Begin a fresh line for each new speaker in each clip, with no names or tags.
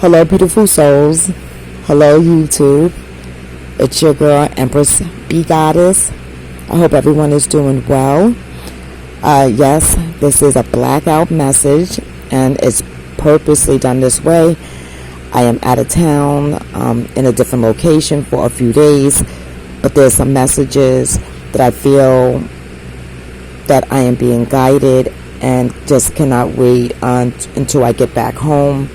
Hello, beautiful souls. Hello, YouTube. It's your girl, Empress B Goddess. I hope everyone is doing well. Yes, this is a blackout message, and it's purposely done this way. I am out of town, in a different location for a few days, but there's some messages that I feel that I am being guided and just cannot wait until I get back home.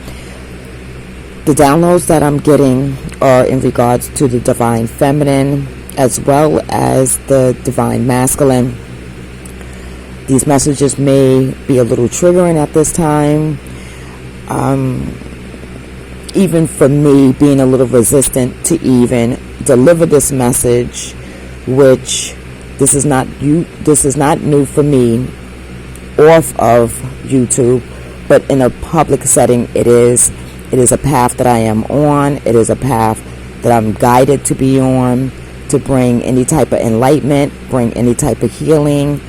The downloads that I'm getting are in regards to the divine feminine as well as the divine masculine. These messages may be a little triggering at this time. Even for me, being a little resistant to even deliver this message, which this is not new for me off of YouTube, but in a public setting it is. It is a path that I am on. It is a path that I'm guided to be on, to bring any type of enlightenment, bring any type of healing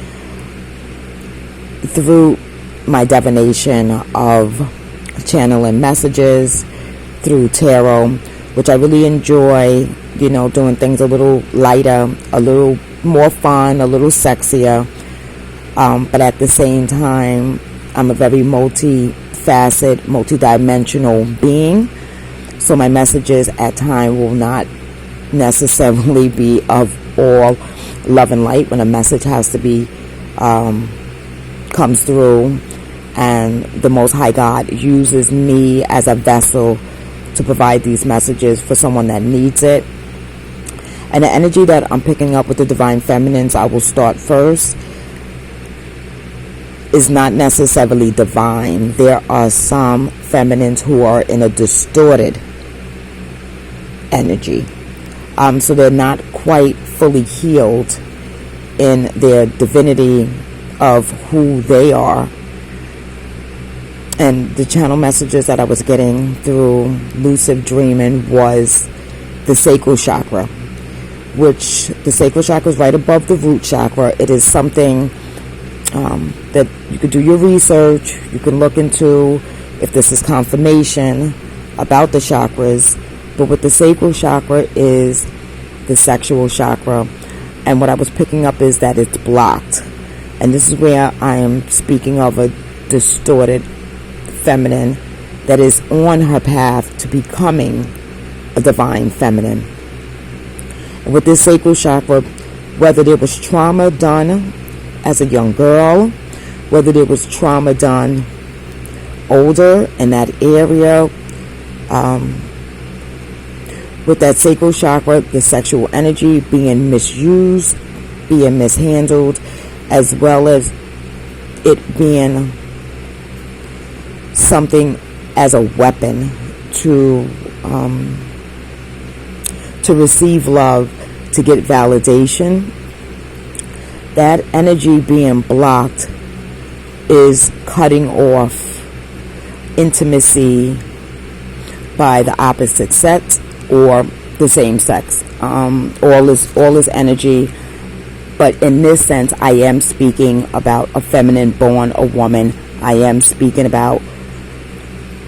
through my divination of channeling messages through tarot, which I really enjoy, doing things a little lighter, a little more fun, a little sexier. But at the same time, I'm a very multi-dimensional being, so my messages at times will not necessarily be of all love and light. When a message has to be comes through, and the Most High God uses me as a vessel to provide these messages for someone that needs it. And the energy that I'm picking up with the divine feminines, I will start first, is not necessarily divine. There are some feminines who are in a distorted energy. So they're not quite fully healed in their divinity of who they are. And the channel messages that I was getting through lucid dreaming was the sacral chakra, which the sacral chakra is right above the root chakra. It is something that you could do your research, you can look into if this is confirmation about the chakras. But with the sacral chakra is the sexual chakra, and what I was picking up is that it's blocked. And this is where I am speaking of a distorted feminine that is on her path to becoming a divine feminine. And with this sacral chakra, whether there was trauma done as a young girl, whether there was trauma done older in that area, with that sacral chakra, the sexual energy being misused, being mishandled, as well as it being something as a weapon to receive love, to get validation. That energy being blocked is cutting off intimacy by the opposite sex or the same sex. All is energy. But in this sense, I am speaking about a feminine born a woman. I am speaking about,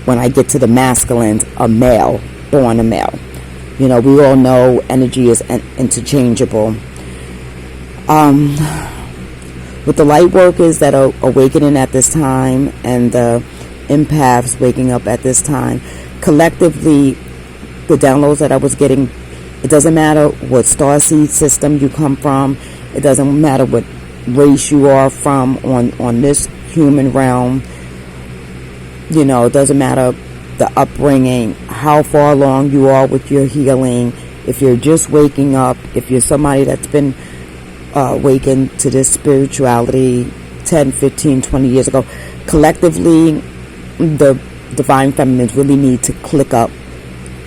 when I get to the masculine, a male born a male. We all know energy is interchangeable. With the light workers that are awakening at this time, and the empaths waking up at this time, collectively, the downloads that I was getting, it doesn't matter what starseed system you come from, it doesn't matter what race you are from on this human realm, it doesn't matter the upbringing, how far along you are with your healing, if you're just waking up, if you're somebody that's been awakened to this spirituality 10, 15, 20 years ago. Collectively, the divine feminines really need to click up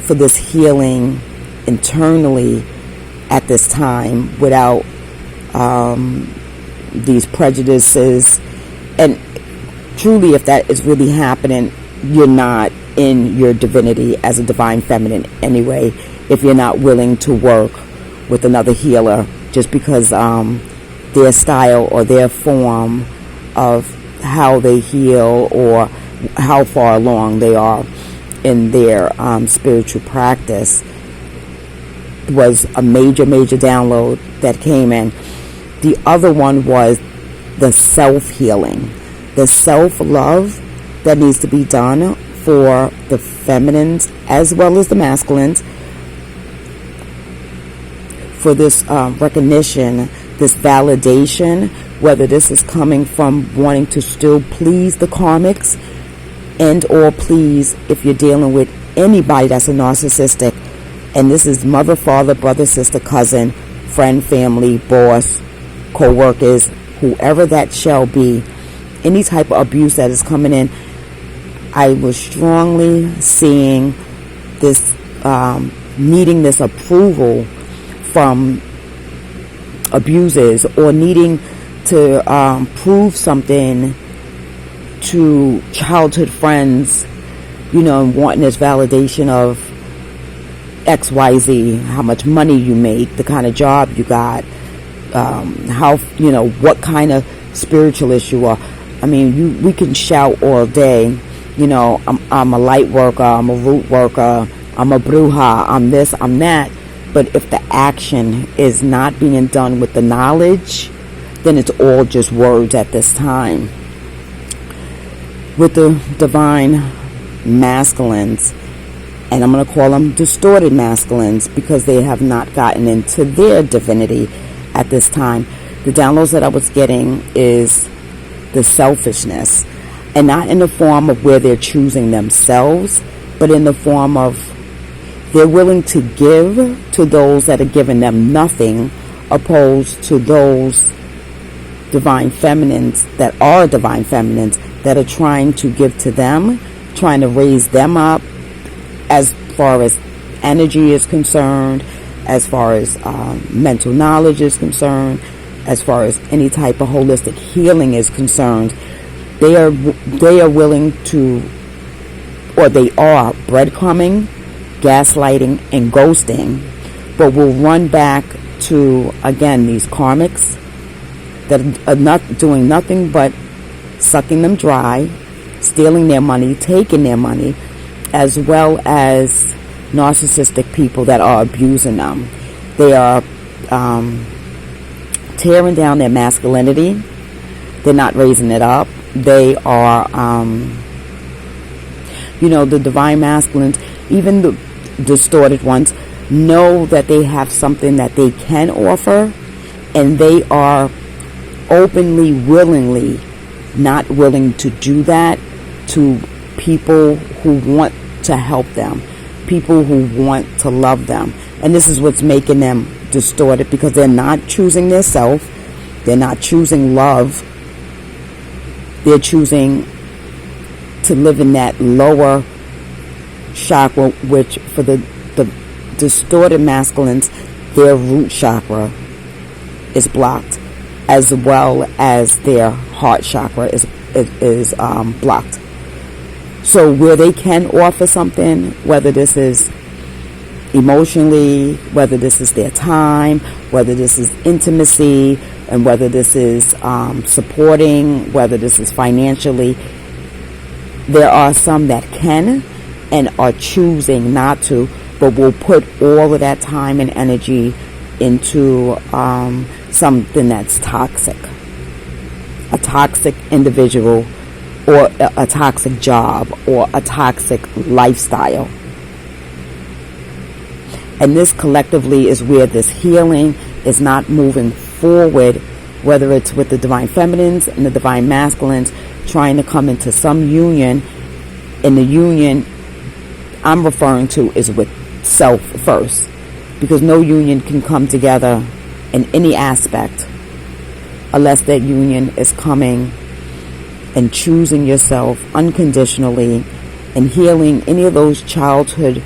for this healing internally at this time, without these prejudices. And truly, if that is really happening, you're not in your divinity as a divine feminine anyway, if you're not willing to work with another healer just because their style or their form of how they heal or how far along they are in their spiritual practice was a major download that came in. The other one was the self-healing, the self-love that needs to be done for the feminines as well as the masculines, for this recognition, this validation, whether this is coming from wanting to still please the karmics and or please if you're dealing with anybody that's a narcissistic, and this is mother, father, brother, sister, cousin, friend, family, boss, co-workers, whoever that shall be, any type of abuse that is coming in. I was strongly seeing this, needing this approval from abusers, or needing to prove something to childhood friends, and wanting this validation of XYZ, how much money you make, the kind of job you got, how, what kind of spiritualist you are. I mean, we can shout all day, I'm a light worker, I'm a root worker, I'm a bruja, I'm this, I'm that. But if the action is not being done with the knowledge, then it's all just words at this time. With the divine masculines, and I'm going to call them distorted masculines because they have not gotten into their divinity at this time, the downloads that I was getting is the selfishness, and not in the form of where they're choosing themselves, but in the form of they're willing to give to those that are giving them nothing, opposed to those divine feminines that are divine feminines that are trying to give to them, trying to raise them up as far as energy is concerned, as far as mental knowledge is concerned, as far as any type of holistic healing is concerned. They are willing to, or they are breadcrumbing, gaslighting, and ghosting, but will run back to, again, these karmics that are not doing nothing but sucking them dry, stealing their money, taking their money, as well as narcissistic people that are abusing them. They are tearing down their masculinity. They're not raising it up. They are, the divine masculines, even the distorted ones, know that they have something that they can offer, and they are openly, willingly not willing to do that to people who want to help them, people who want to love them. And this is what's making them distorted, because they're not choosing their self, they're not choosing love, they're choosing to live in that lower chakra, which for the distorted masculines, their root chakra is blocked, as well as their heart chakra is blocked. So where they can offer something, whether this is emotionally, whether this is their time, whether this is intimacy, and whether this is supporting, whether this is financially, there are some that can and are choosing not to, but will put all of that time and energy into something that's toxic. A toxic individual, or a toxic job, or a toxic lifestyle. And this collectively is where this healing is not moving forward, whether it's with the divine feminines and the divine masculines trying to come into some union. And the union I'm referring to is with self first, because no union can come together in any aspect unless that union is coming and choosing yourself unconditionally and healing any of those childhood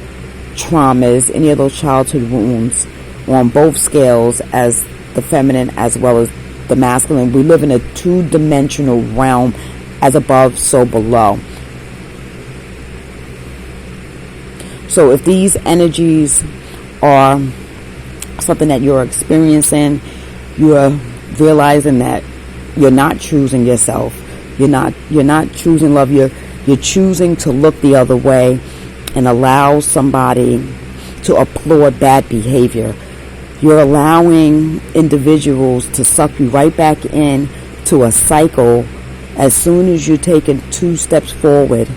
traumas, any of those childhood wounds on both scales, as the feminine as well as the masculine. We live in a two-dimensional realm, as above, so below. So if these energies are something that you're experiencing, you're realizing that you're not choosing yourself, you're not choosing love, you're choosing to look the other way, and allow somebody to applaud bad behavior. You're allowing individuals to suck you right back in to a cycle. As soon as you're taking 2 steps forward,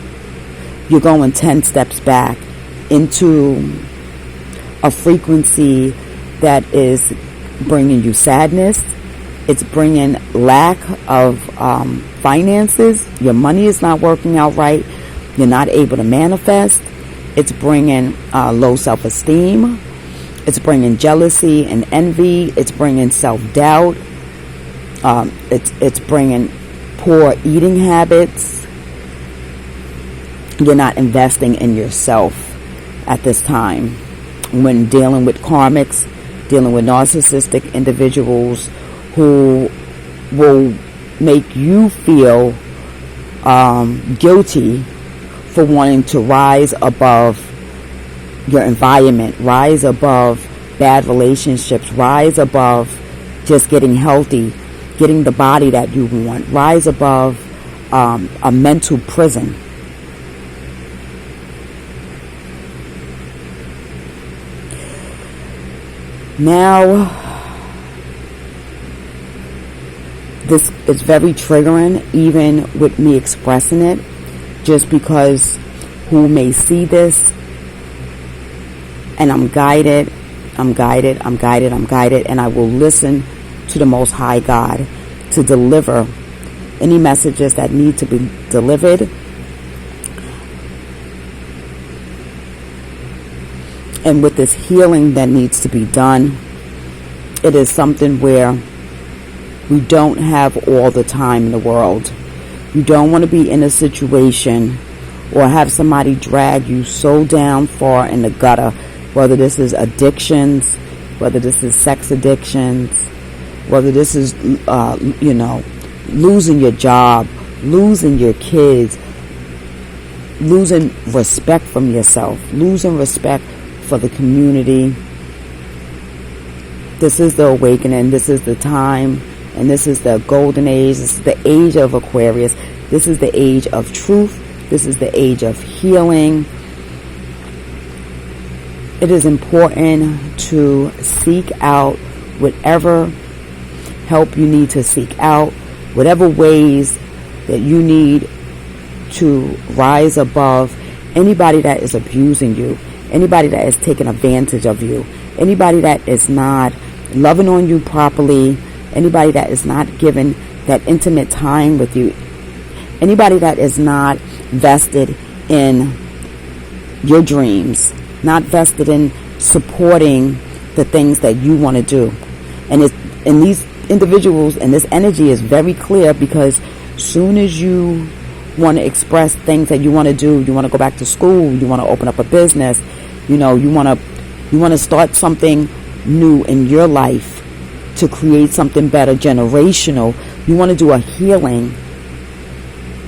you're going 10 steps back into a frequency that is bringing you sadness. It's bringing lack of finances. Your money is not working out right. You're not able to manifest. It's bringing low self-esteem. It's bringing jealousy and envy. It's bringing self-doubt. It's bringing poor eating habits. You're not investing in yourself at this time when dealing with karmics, dealing with narcissistic individuals who will make you feel guilty for wanting to rise above your environment, rise above bad relationships, rise above just getting healthy, getting the body that you want, rise above a mental prison. Now, this is very triggering, even with me expressing it, just because who may see this, and I'm guided, and I will listen to the Most High God to deliver any messages that need to be delivered. And with this healing that needs to be done, it is something where we don't have all the time in the world. You don't want to be in a situation or have somebody drag you so down far in the gutter, whether this is addictions, whether this is sex addictions, whether this is, losing your job, losing your kids, losing respect from yourself, losing respect for the community. This is the awakening. This is the time, and this is the golden age. This is the age of Aquarius. This is the age of truth. This is the age of healing. It is important to seek out whatever help you need to seek out, whatever ways that you need to rise above anybody that is abusing you, anybody that is taking advantage of you, anybody that is not loving on you properly, anybody that is not giving that intimate time with you, anybody that is not vested in your dreams, not vested in supporting the things that you want to do. And these individuals and this energy is very clear, because soon as you want to express things that you want to do, you want to go back to school, you want to open up a business, you want to start something new in your life to create something better, generational. You want to do a healing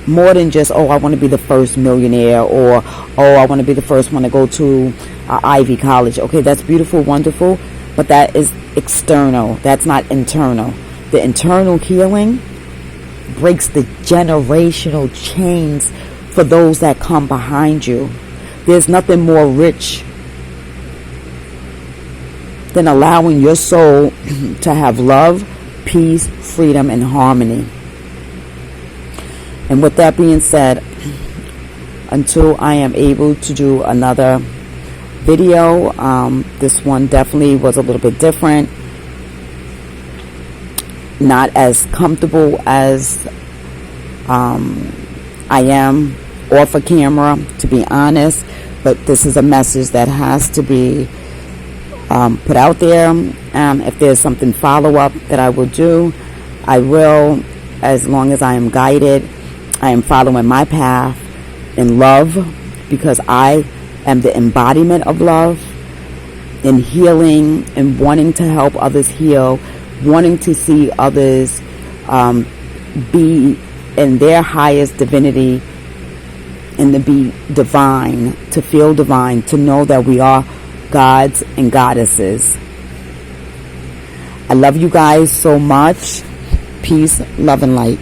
more than just, I want to be the first millionaire, or I want to be the first one to go to Ivy College. Okay, that's beautiful, wonderful, but that is external. That's not internal. The internal healing breaks the generational chains for those that come behind you. There's nothing more rich than allowing your soul to have love, peace, freedom, and harmony. And with that being said, until I am able to do another video, this one definitely was a little bit different, not as comfortable as I am off a camera, to be honest, but this is a message that has to be put out there. If there's something follow-up that I will do, I will, as long as I am guided. I am following my path in love, because I am the embodiment of love, in healing and wanting to help others heal, wanting to see others be in their highest divinity, and to be divine, to feel divine, to know that we are gods and goddesses. I love you guys so much. Peace, love, and light.